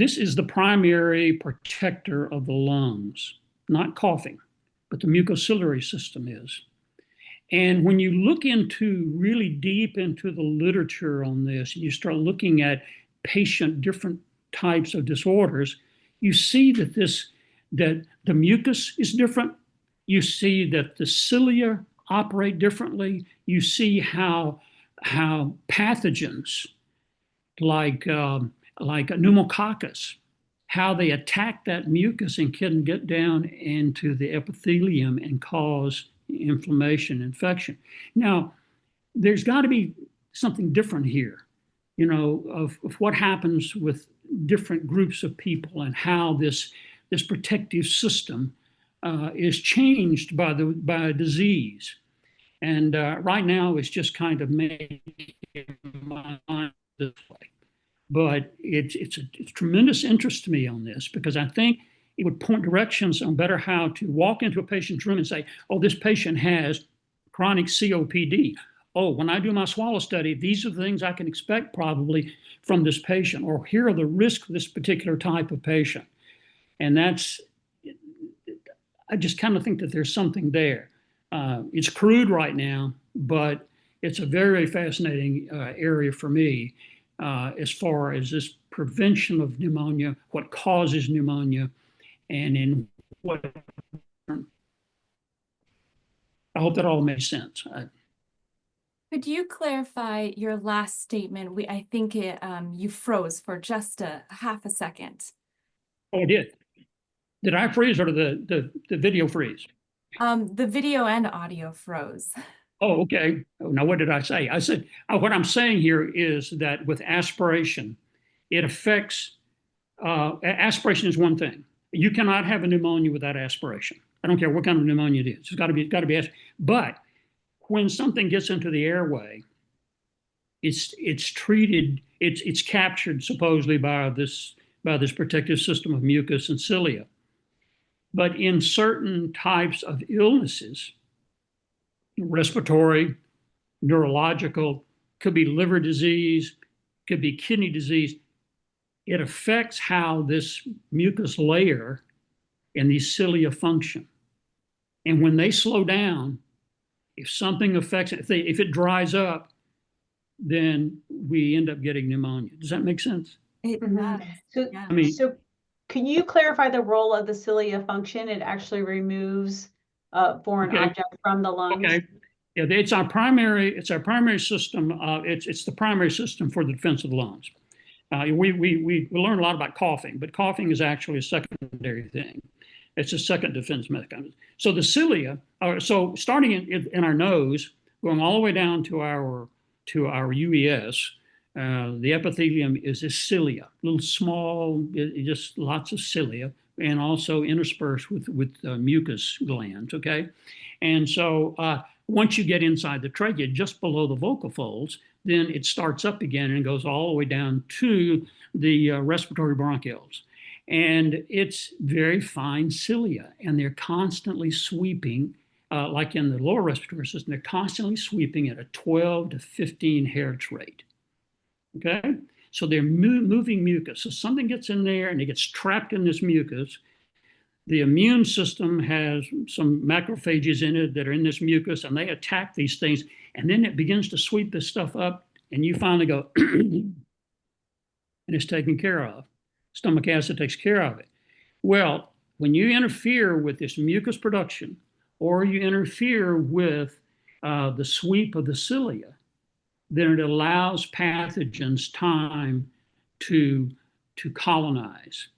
is the primary protector of the lungs, not coughing, but the mucociliary system is. And when you look really deep into the literature on this, and you start looking at different types of disorders, you see that the mucus is different. You see that the cilia operate differently. You see how pathogens like pneumococcus, how they attack that mucus and can get down into the epithelium and cause inflammation, infection. Now, there's got to be something different here, of what happens with different groups of people and how this protective system is changed by disease. And right now, it's just kind of making my mind this way. But it's tremendous interest to me on this, because I think it would point directions on better how to walk into a patient's room and say, oh, this patient has chronic COPD. Oh, when I do my swallow study, these are the things I can expect probably from this patient, or here are the risks of this particular type of patient. And that's, I just kind of think that there's something there. It's crude right now, but it's a very fascinating area for me as far as this prevention of pneumonia, what causes pneumonia, and in what. I hope that all makes sense. Could you clarify your last statement? I think you froze for just a half a second. Oh, I did. Did I freeze or did the video freeze? The video and audio froze. Oh, okay. Oh, now, what did I say? I said, what I'm saying here is that with aspiration, it affects, aspiration is one thing. You cannot have a pneumonia without aspiration. I don't care what kind of pneumonia it is. It's got to be, but when something gets into the airway, it's treated, it's captured supposedly by this protective system of mucus and cilia. But in certain types of illnesses, respiratory, neurological, could be liver disease, could be kidney disease, it affects how this mucus layer and these cilia function. And when they slow down, if something affects it, if it dries up, then we end up getting pneumonia. Does that make sense? It does. So, Yeah. I mean, so can you clarify the role of the cilia function? It actually removes foreign Okay. object from the lungs. Okay. Yeah, it's our primary system. It's the primary system for the defense of the lungs. We learn a lot about coughing, but coughing is actually a secondary thing. It's a second defense mechanism. So the cilia are, so starting in our nose, going all the way down to our UES, the epithelium is this cilia, little small, just lots of cilia, and also interspersed with mucus glands. Okay, and so once you get inside the trachea, just below the vocal folds, then it starts up again and goes all the way down to the respiratory bronchioles. And it's very fine cilia, and they're constantly sweeping, like in the lower respiratory system, they're constantly sweeping at a 12 to 15 hertz rate. Okay? So they're moving mucus. So something gets in there and it gets trapped in this mucus. The immune system has some macrophages in it that are in this mucus, and they attack these things, and then it begins to sweep this stuff up, and you finally go, and it's taken care of. Stomach acid takes care of it. Well, when you interfere with this mucus production, or you interfere with the sweep of the cilia, then it allows pathogens time to colonize.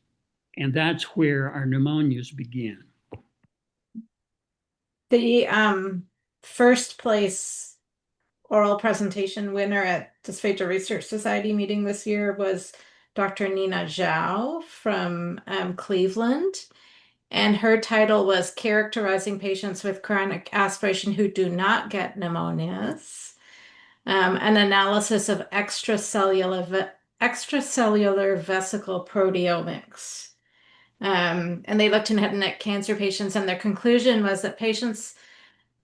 And that's where our pneumonias begin. The first place oral presentation winner at Dysphagia Research Society meeting this year was Dr. Nina Zhao from Cleveland. And her title was Characterizing Patients with Chronic Aspiration Who Do Not Get Pneumonias, an analysis of extracellular vesicle proteomics. And they looked in head and neck cancer patients, and their conclusion was that patients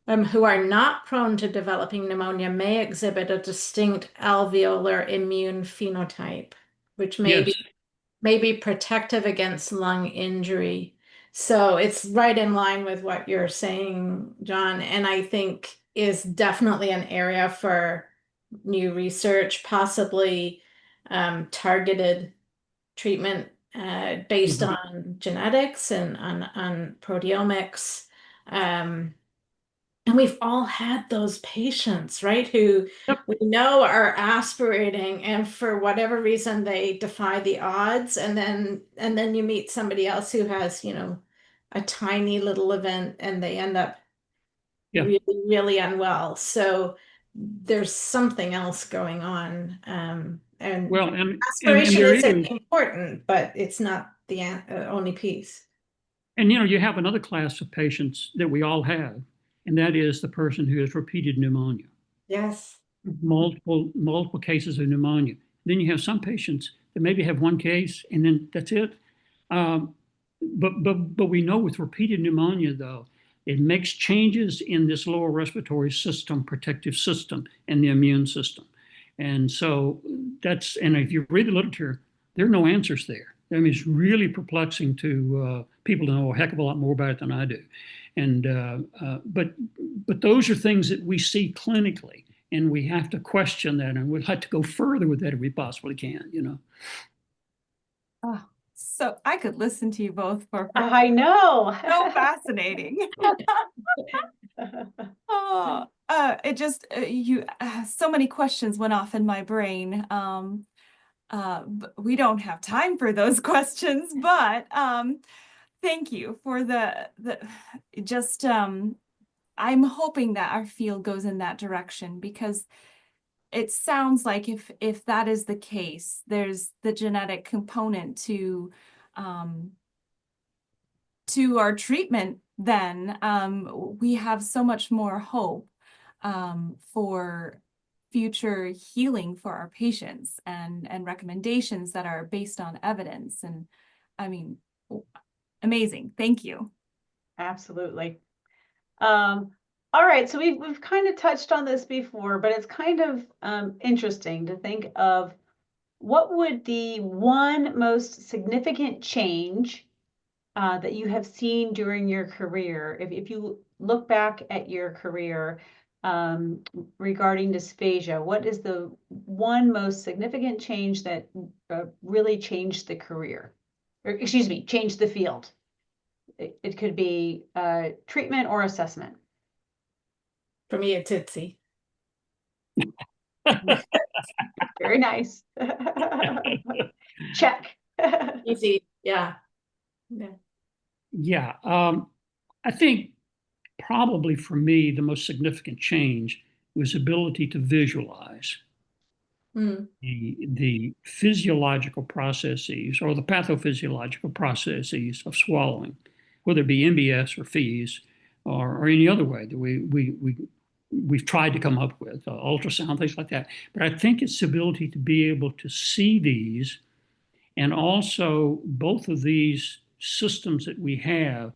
who are not prone to developing pneumonia may exhibit a distinct alveolar immune phenotype, which may be protective against lung injury. So it's right in line with what you're saying, John, and I think is definitely an area for new research, possibly targeted treatment based on genetics and on proteomics. And we've all had those patients, right, who we know are aspirating, and for whatever reason they defy the odds, and then you meet somebody else who has, you know, a tiny little event and they end up really, really unwell. So there's something else going on. And well, and aspiration there is is important, but it's not the only piece. And you know, you have another class of patients that we all have, and that is the person who has repeated pneumonia. Yes. Multiple cases of pneumonia. Then you have some patients that maybe have one case and then that's it. but we know with repeated pneumonia, though, it makes changes in this lower respiratory system, protective system, and the immune system. And so and if you read the literature, there are no answers there. I mean, it's really perplexing to people to know a heck of a lot more about it than I do. And but those are things that we see clinically, and we have to question that, and we'd like to go further with that if we possibly can, you know. Oh, so I could listen to you both for I know. so fascinating. Oh, it just so many questions went off in my brain. But we don't have time for those questions, but thank you for the just I'm hoping that our field goes in that direction, because it sounds like if that is the case, there's the genetic component to our treatment, then we have so much more hope for future healing for our patients, and recommendations that are based on evidence. And I mean, amazing. Thank you. Absolutely. All right, so we've kind of touched on this before, but it's kind of interesting to think of what would the one most significant change that you have seen during your career, if you look back at your career regarding dysphagia, what is the one most significant change that really changed the career, or excuse me, changed the field? It could be treatment or assessment. For me, it's Tootsie. Very nice. Check. Easy. Yeah. Yeah. I think probably for me, the most significant change was ability to visualize the physiological processes or the pathophysiological processes of swallowing, whether it be MBS or FEES or any other way that we've tried to come up with, ultrasound, things like that. But I think it's the ability to be able to see these, and also both of these systems that we have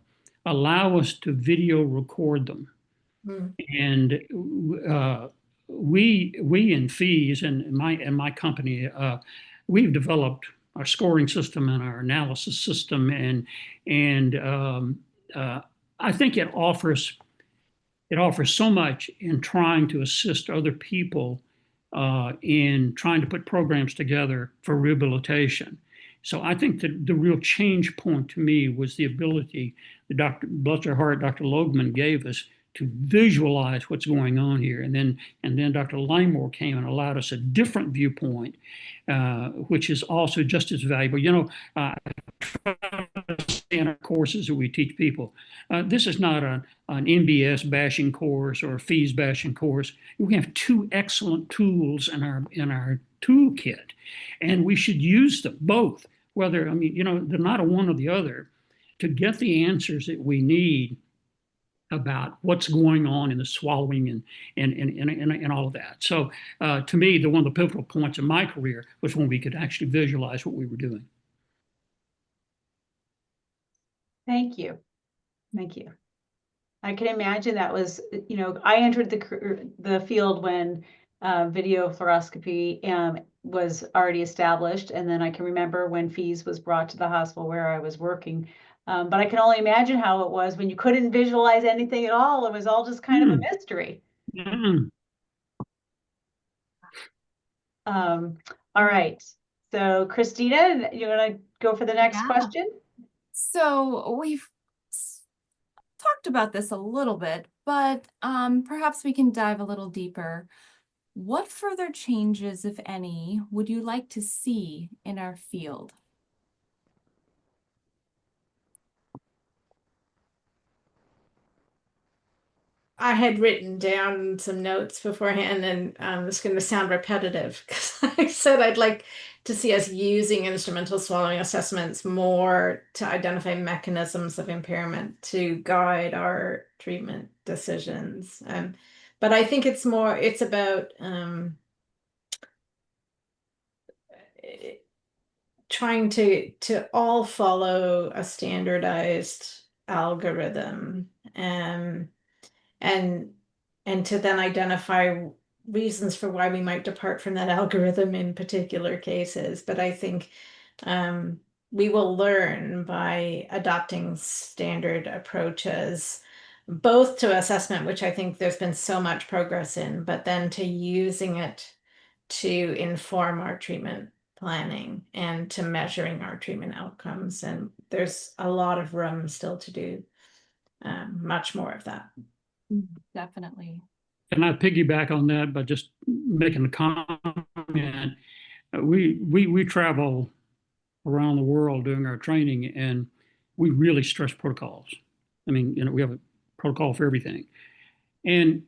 allow us to video record them. And we in FEES and my company, we've developed our scoring system and our analysis system, and I think it offers so much in trying to assist other people in trying to put programs together for rehabilitation. So I think that the real change point to me was the ability that Dr. Bless her heart, Dr. Logman gave us to visualize what's going on here. And then Dr. Limemore came and allowed us a different viewpoint, which is also just as valuable. You know, in our courses that we teach people, this is not an MBS bashing course or a FEES bashing course. We have two excellent tools in our toolkit, and we should use them both. Whether, I mean, you know, they're not a one or the other, to get the answers that we need about what's going on in the swallowing and all of that. So to me, one of the pivotal points in my career was when we could actually visualize what we were doing. Thank you. Thank you. I can imagine that was, you know, I entered the field when video fluoroscopy was already established. And then I can remember when FEES was brought to the hospital where I was working. But I can only imagine how it was when you couldn't visualize anything at all. It was all just kind of a mystery. All right. So Christina, you want to go for the next question? So we've talked about this a little bit, but perhaps we can dive a little deeper. What further changes, if any, would you like to see in our field? I had written down some notes beforehand, and it's going to sound repetitive because I said I'd like to see us using instrumental swallowing assessments more to identify mechanisms of impairment to guide our treatment decisions. But I think it's about trying to all follow a standardized algorithm, and to then identify reasons for why we might depart from that algorithm in particular cases. But I think we will learn by adopting standard approaches, both to assessment, which I think there's been so much progress in, but then to using it to inform our treatment planning and to measuring our treatment outcomes. And there's a lot of room still to do much more of that. Definitely. And I piggyback on that by just making a comment. We travel around the world doing our training, and we really stress protocols. I mean, we have a protocol for everything. And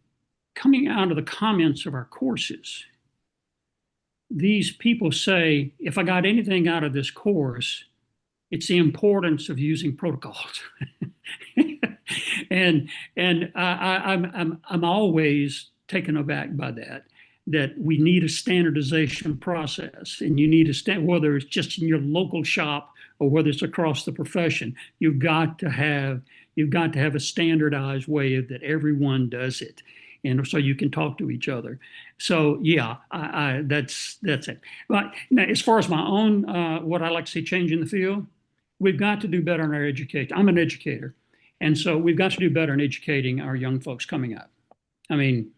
coming out of the comments of our courses, these people say, if I got anything out of this course, it's the importance of using protocols. and I'm always taken aback by that we need a standardization process, and you need a whether it's just in your local shop or whether it's across the profession, you've got to have a standardized way that everyone does it, and so you can talk to each other. So yeah, that's it. But now, as far as my own, what I like to see change in the field, we've got to do better in our education. I'm an educator, and so we've got to do better in educating our young folks coming up. I mean,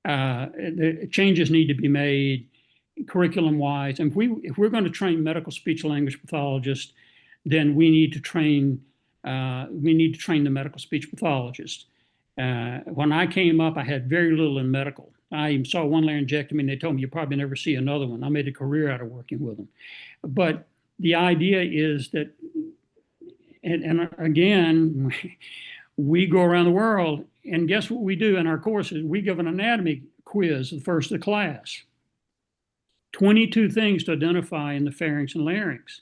the changes need to be made curriculum-wise. And if we're going to train medical speech-language pathologists, then we need to train the medical speech pathologists. When I came up, I had very little in medical. I even saw one laryngectomy, and they told me you probably never see another one. I made a career out of working with them. But the idea is that, and again, we go around the world, and guess what we do in our courses? We give an anatomy quiz the first of the class. 22 things to identify in the pharynx and larynx.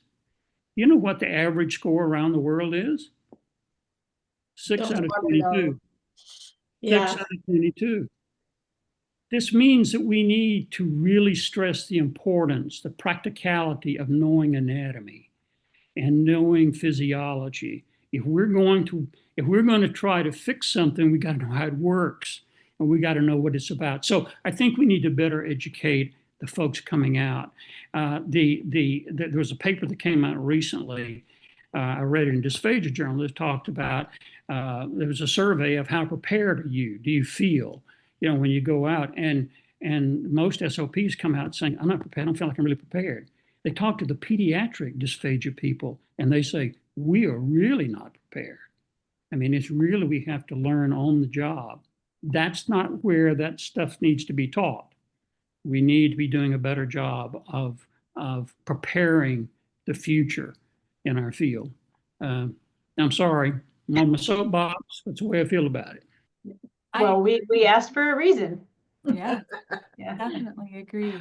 You know what the average score around the world is? 6 out of 22. Yeah. 6 out of 22. This means that we need to really stress the importance, the practicality of knowing anatomy and knowing physiology. If we're going to try to fix something, we got to know how it works, and we got to know what it's about. So I think we need to better educate the folks coming out. There was a paper that came out recently. I read it in Dysphagia Journal that talked about, there was a survey of how prepared are you? Do you feel, when you go out? And most SLPs come out saying, I'm not prepared. I don't feel like I'm really prepared. They talk to the pediatric dysphagia people, and they say, we are really not prepared. I mean, it's really, we have to learn on the job. That's not where that stuff needs to be taught. We need to be doing a better job of preparing the future in our field. I'm sorry, I'm on my soapbox. That's the way I feel about it. Well, we asked for a reason. Yeah, Yeah. definitely agree.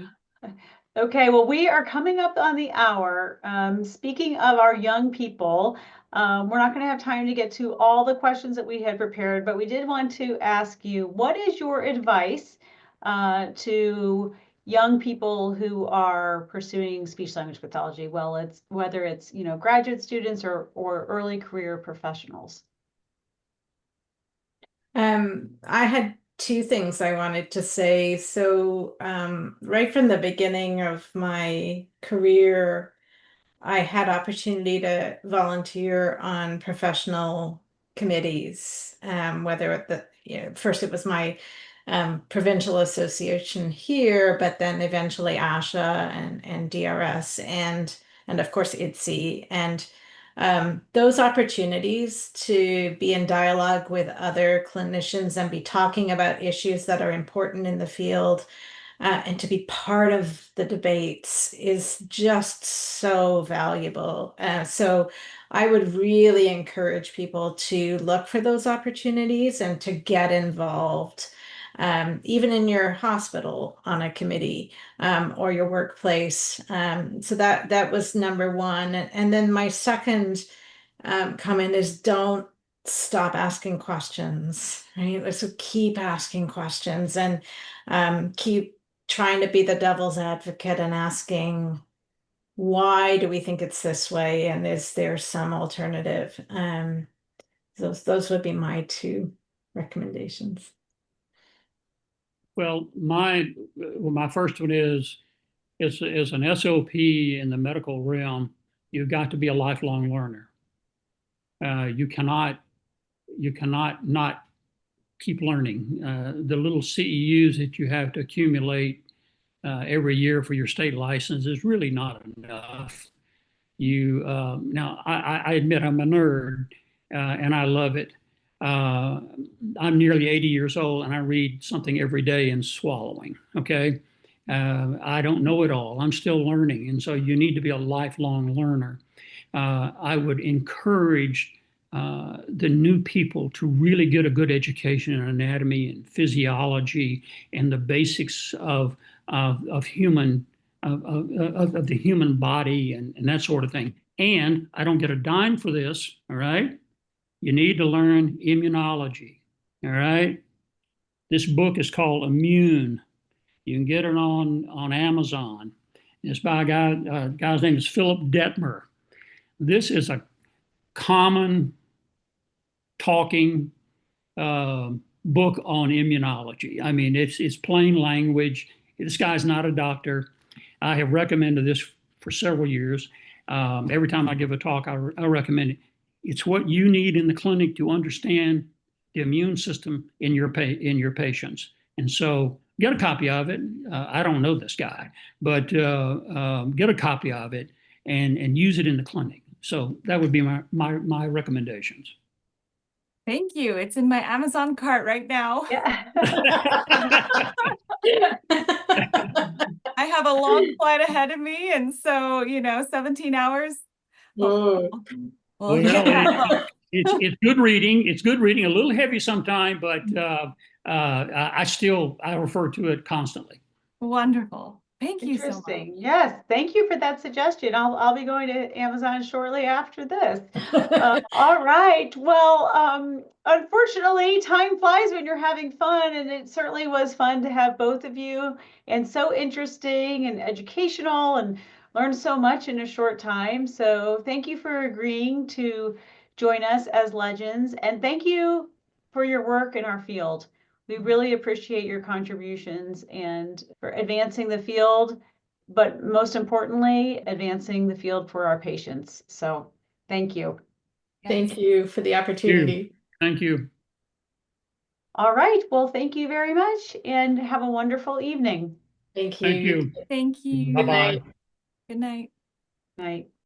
Okay, well, we are coming up on the hour. Speaking of our young people, we're not going to have time to get to all the questions that we had prepared, but we did want to ask you, what is your advice to young people who are pursuing speech-language pathology? Well, whether it's graduate students or early career professionals. I had two things I wanted to say. So right from the beginning of my career, I had opportunity to volunteer on professional committees, whether at the, first it was my provincial association here, but then eventually ASHA and DRS and of course IDSE. And those opportunities to be in dialogue with other clinicians and be talking about issues that are important in the field and to be part of the debates is just so valuable. So I would really encourage people to look for those opportunities and to get involved, even in your hospital on a committee or your workplace. So that was number one. And then my second comment is don't stop asking questions, right? So keep asking questions and keep trying to be the devil's advocate and asking why do we think it's this way, and is there some alternative? Those would be my two recommendations. Well, my first one is an SLP in the medical realm. You've got to be a lifelong learner. You cannot not keep learning. The little CEUs that you have to accumulate every year for your state license is really not enough. Now I admit I'm a nerd and I love it. I'm nearly 80 years old and I read something every day in swallowing. Okay. I don't know it all. I'm still learning. And so you need to be a lifelong learner. I would encourage the new people to really get a good education in anatomy and physiology and the basics of human of the human body and that sort of thing. And I don't get a dime for this. All right. You need to learn immunology. All right. This book is called Immune. You can get it on Amazon. It's by a guy's name is Philip Detmer. This is a common talking book on immunology. I mean, it's plain language. This guy's not a doctor. I have recommended this for several years. Every time I give a talk, I recommend it. It's what you need in the clinic to understand the immune system in your patients. And so get a copy of it. I don't know this guy, but get a copy of it and use it in the clinic. So that would be my recommendations. Thank you. It's in my Amazon cart right now. Yeah. I have a long flight ahead of me, and so 17 hours. Whoa. Well, it's good reading. It's good reading. A little heavy sometimes, but I refer to it constantly. Wonderful. Thank you so much. Interesting. Yes, thank you for that suggestion. I'll be going to Amazon shortly after this. All right. Well, unfortunately, time flies when you're having fun, and it certainly was fun to have both of you, and so interesting and educational, and learn so much in a short time. So thank you for agreeing to join us as legends, and thank you for your work in our field. We really appreciate your contributions and for advancing the field, but most importantly, advancing the field for our patients. So thank you. Thank you for the opportunity. Thank you. All right. Well, thank you very much and have a wonderful evening. Thank you. Thank you. Thank you. Bye-bye. Good night. Night.